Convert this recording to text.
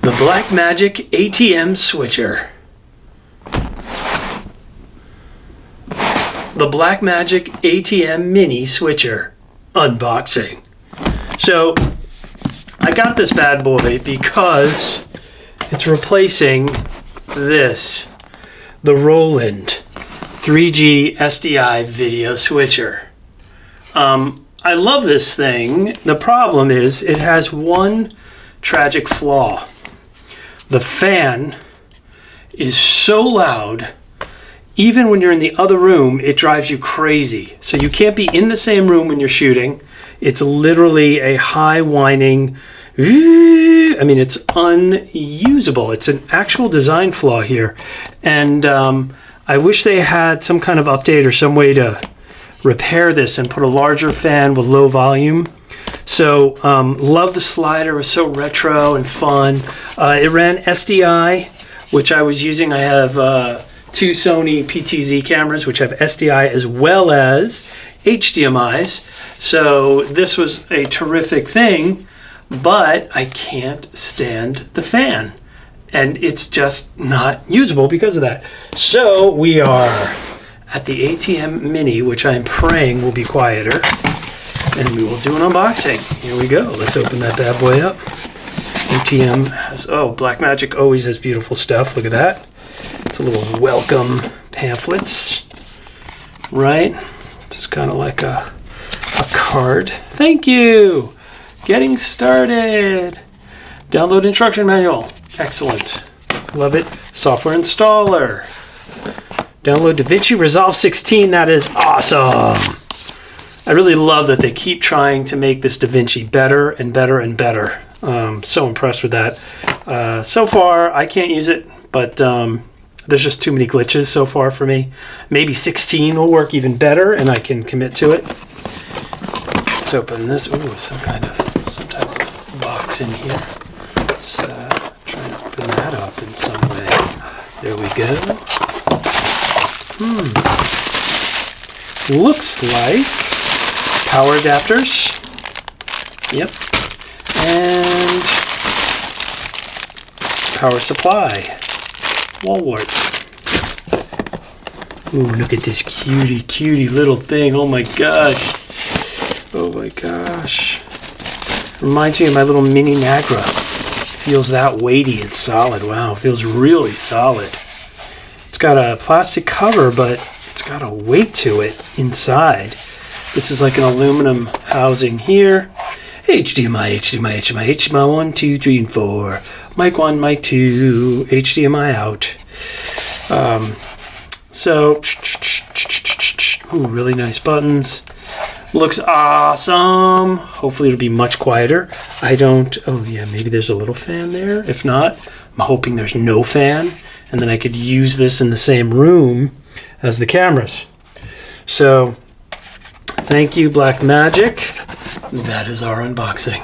The Blackmagic ATM Switcher. The Blackmagic ATM Mini Switcher unboxing. So I got this bad boy because it's replacing this, the Roland 3G SDI video switcher. I love this thing. The problem is it has one tragic flaw. The fan is so loud, even when you're in the other room, it drives you crazy. So you can't be in the same room when you're shooting. It's literally a high whining, I mean, it's unusable. It's an actual design flaw here. And I wish they had some kind of update or some way to repair this and put a larger fan with low volume. So love the slider. It was so retro and fun. It ran SDI, which I was using. I have two Sony PTZ cameras, which have SDI as well as HDMI's. So this was a terrific thing, but I can't stand the fan. And it's just not usable because of that. So we are at the ATM Mini, which I'm praying will be quieter. And we will do an unboxing. Here we go. Let's open that bad boy up. ATM has, Blackmagic always has beautiful stuff. Look at that. It's a little welcome pamphlets, right? It's kind of like a card. Thank you. Getting started. Download instruction manual. Excellent. Love it. Software installer. Download DaVinci Resolve 16. That is awesome. I really love that they keep trying to make this DaVinci better and better and better. So impressed with that. So far, I can't use it, but there's just too many glitches so far for me. Maybe 16 will work even better, and I can commit to it. Let's open this. Ooh, some type of box in here. Let's try to open that up in some way. There we go. Looks like power adapters. Yep. And power supply. Wall wart. Ooh, look at this cutie little thing. Oh my gosh. Oh my gosh. Reminds me of my little mini Nagra. Feels that weighty and solid. Wow, feels really solid. It's got a plastic cover, but it's got a weight to it inside. This is like an aluminum housing here. HDMI 1, 2, 3, and 4. Mic 1, mic 2, HDMI out. Ooh, really nice buttons. Looks awesome. Hopefully it'll be much quieter. Maybe there's a little fan there. If not, I'm hoping there's no fan, and then I could use this in the same room as the cameras. So, thank you, Blackmagic. That is our unboxing.